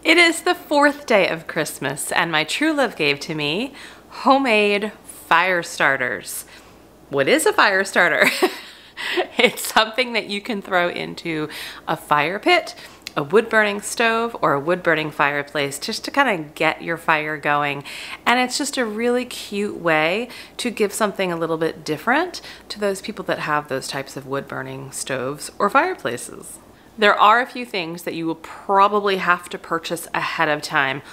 It is the 4th day of Christmas, and my true love gave to me homemade fire starters. What is a fire starter? It's something that you can throw into a fire pit, a wood-burning stove, or a wood-burning fireplace just to kind of get your fire going. And it's just a really cute way to give something a little bit different to those people that have those types of wood-burning stoves or fireplaces. There are a few things that you will probably have to purchase ahead of time.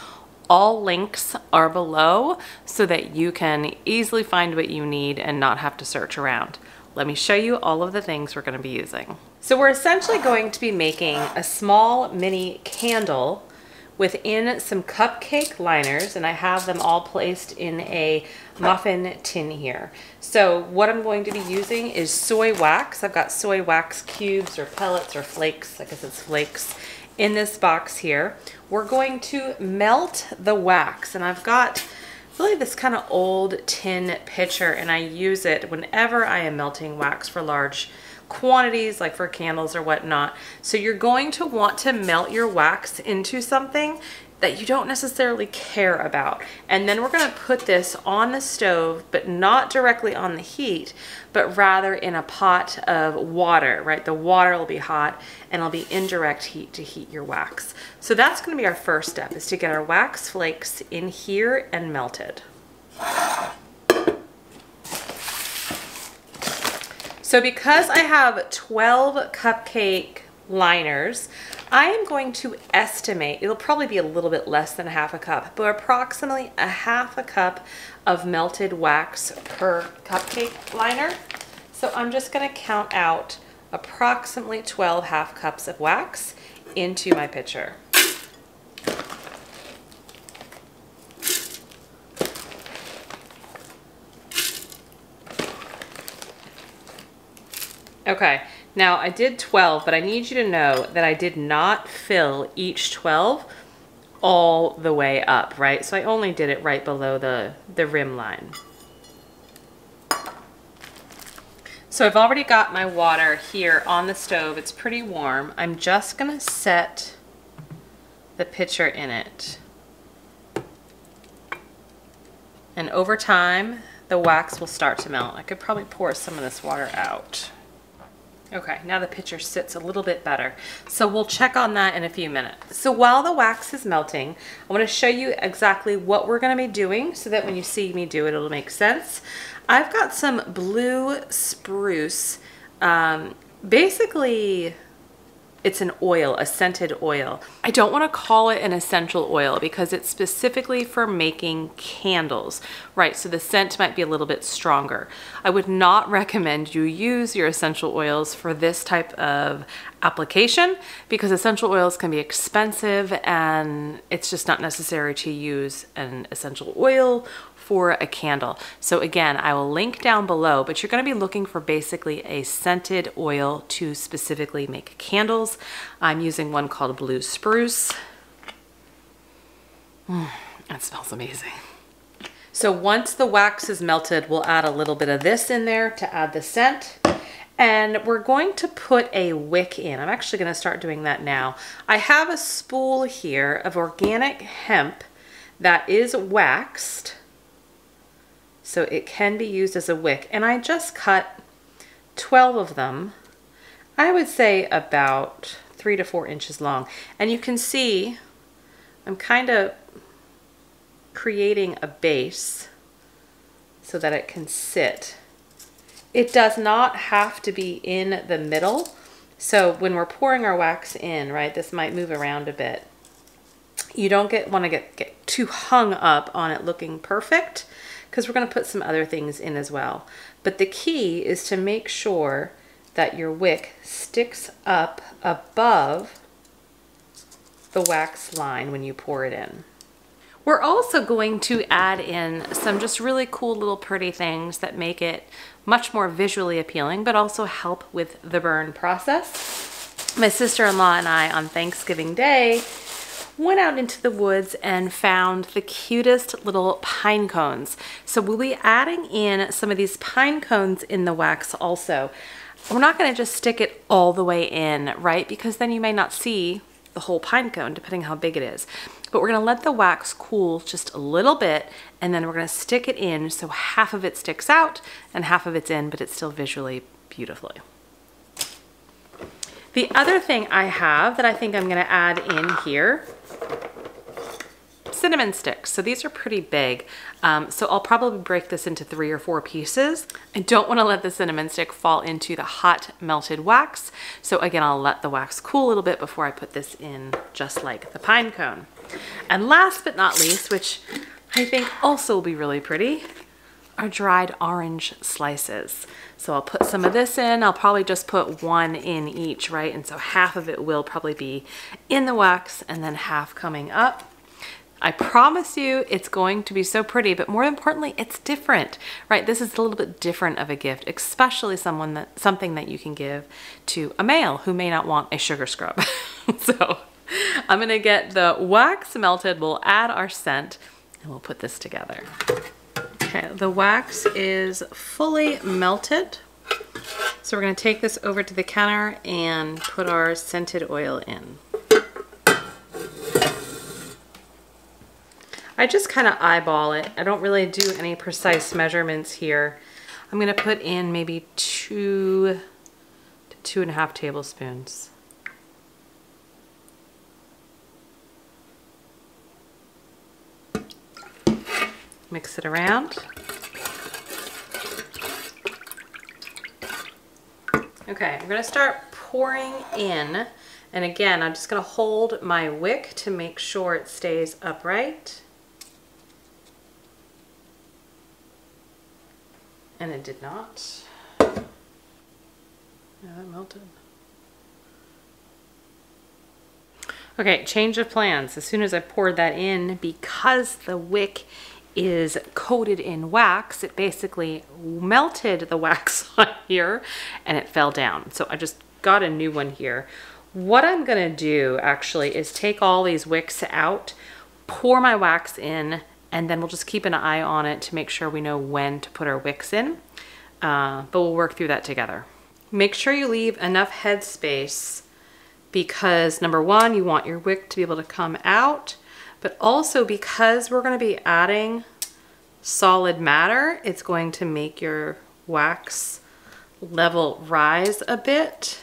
All links are below so that you can easily find what you need and not have to search around. Let me show you all of the things we're going to be using. So we're essentially going to be making a small mini candle within some cupcake liners, and I have them all placed in a muffin tin here. So what I'm going to be using is soy wax. I've got soy wax cubes or pellets or flakes, I guess it's flakes, in this box here. We're going to melt the wax, and I've got really this kind of old tin pitcher, and I use it whenever I am melting wax for large quantities, like for candles or whatnot. So you're going to want to melt your wax into something that you don't necessarily care about. And then we're going to put this on the stove, but not directly on the heat, but rather in a pot of water, right? The water will be hot and it'll be indirect heat to heat your wax. So that's going to be our first step, is to get our wax flakes in here and melted. So because I have 12 cupcake liners, I am going to estimate, it'll probably be a little bit less than half a cup, but approximately a half a cup of melted wax per cupcake liner. So I'm just going to count out approximately 12 half cups of wax into my pitcher. Okay, now I did 12, but I need you to know that I did not fill each 12 all the way up, right? So I only did it right below the rim line. So I've already got my water here on the stove. It's pretty warm. I'm just gonna set the pitcher in it. And over time, the wax will start to melt. I could probably pour some of this water out. Okay, now the pitcher sits a little bit better. So we'll check on that in a few minutes. So while the wax is melting, I want to show you exactly what we're going to be doing so that when you see me do it, it'll make sense. I've got some blue spruce. Basically, it's an oil, a scented oil. I don't want to call it an essential oil because it's specifically for making candles, right? So the scent might be a little bit stronger. I would not recommend you use your essential oils for this type of application because essential oils can be expensive and it's just not necessary to use an essential oil for a candle. So again, I will link down below, but you're going to be looking for basically a scented oil to specifically make candles. I'm using one called Blue Spruce. It smells amazing. So once the wax is melted, we'll add a little bit of this in there to add the scent. And we're going to put a wick in. I'm actually going to start doing that now. I have a spool here of organic hemp that is waxed, so it can be used as a wick. And I just cut 12 of them. I would say about 3 to 4 inches long. And you can see I'm kind of creating a base so that it can sit. It does not have to be in the middle. So when we're pouring our wax in, right, this might move around a bit. You don't want to get too hung up on it looking perfect because we're going to put some other things in as well. But the key is to make sure that your wick sticks up above the wax line when you pour it in. We're also going to add in some just really cool little pretty things that make it much more visually appealing, but also help with the burn process. My sister-in-law and I on Thanksgiving Day went out into the woods and found the cutest little pine cones. So we'll be adding in some of these pine cones in the wax also. We're not going to just stick it all the way in, right? Because then you may not see the whole pine cone, depending how big it is. But we're gonna let the wax cool just a little bit, and then we're gonna stick it in so half of it sticks out and half of it's in, but it's still visually beautifully. The other thing I have that I think I'm gonna add in here, cinnamon sticks. So these are pretty big. So I'll probably break this into 3 or 4 pieces. I don't want to let the cinnamon stick fall into the hot melted wax. So again, I'll let the wax cool a little bit before I put this in, just like the pine cone. And last but not least, which I think also will be really pretty, are dried orange slices. So I'll put some of this in. I'll probably just put 1 in each, right? And so half of it will probably be in the wax and then half coming up. I promise you it's going to be so pretty, but more importantly, it's different, right? This is a little bit different of a gift, especially something that you can give to a male who may not want a sugar scrub. So I'm gonna get the wax melted, we'll add our scent, and we'll put this together. Okay, the wax is fully melted. So we're gonna take this over to the counter and put our scented oil in. I just kind of eyeball it. I don't really do any precise measurements here. I'm gonna put in maybe 2 to 2.5 tablespoons. Mix it around. Okay, I'm gonna start pouring in. And again, I'm just gonna hold my wick to make sure it stays upright. And it did not. Yeah, that melted. Okay, change of plans. As soon as I poured that in, because the wick is coated in wax, it basically melted the wax on here and it fell down. So I just got a new one here. What I'm gonna do actually is take all these wicks out, pour my wax in, and then we'll just keep an eye on it to make sure we know when to put our wicks in. But we'll work through that together. Make sure you leave enough head space because number one, you want your wick to be able to come out, but also because we're gonna be adding solid matter, it's going to make your wax level rise a bit.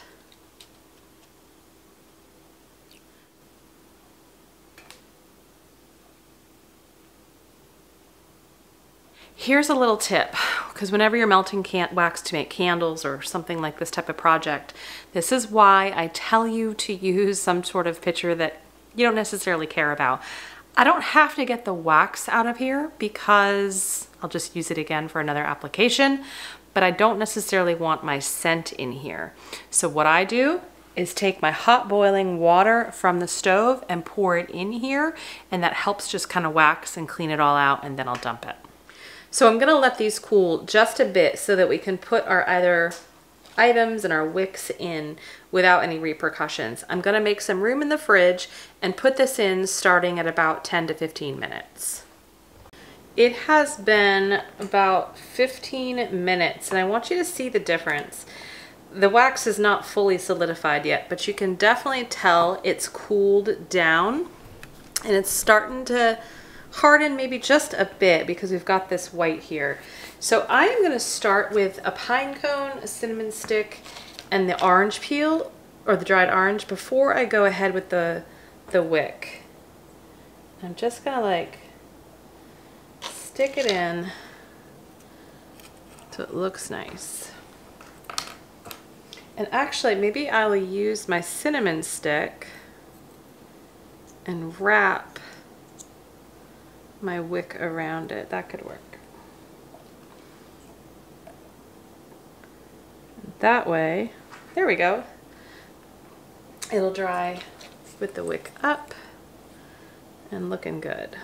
Here's a little tip, because whenever you're melting wax to make candles or something like this type of project, this is why I tell you to use some sort of pitcher that you don't necessarily care about. I don't have to get the wax out of here because I'll just use it again for another application, but I don't necessarily want my scent in here. So what I do is take my hot boiling water from the stove and pour it in here, and that helps just kind of wax and clean it all out, and then I'll dump it. So I'm gonna let these cool just a bit so that we can put our either items and our wicks in without any repercussions. I'm gonna make some room in the fridge and put this in starting at about 10 to 15 minutes. It has been about 15 minutes and I want you to see the difference. The wax is not fully solidified yet, but you can definitely tell it's cooled down and it's starting to harden maybe just a bit because we've got this white here. So I am going to start with a pine cone, a cinnamon stick, and the orange peel or the dried orange before I go ahead with the wick. I'm just going to like stick it in so it looks nice. And actually maybe I'll use my cinnamon stick and wrap my wick around it. That could work. That way, there we go. It'll dry with the wick up and looking good.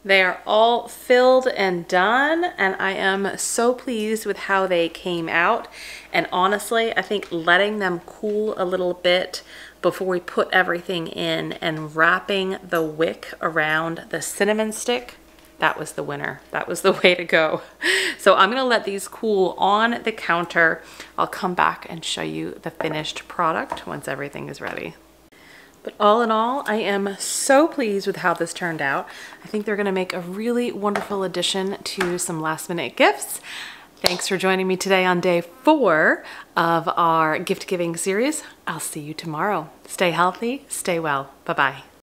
They are all filled and done, and I am so pleased with how they came out. And honestly, I think letting them cool a little bit before we put everything in and wrapping the wick around the cinnamon stick, that was the winner. That was the way to go. So I'm gonna let these cool on the counter. I'll come back and show you the finished product once everything is ready. But all in all, I am so pleased with how this turned out. I think they're gonna make a really wonderful addition to some last minute gifts. Thanks for joining me today on day 4 of our gift giving series. I'll see you tomorrow. Stay healthy, stay well. Bye-bye.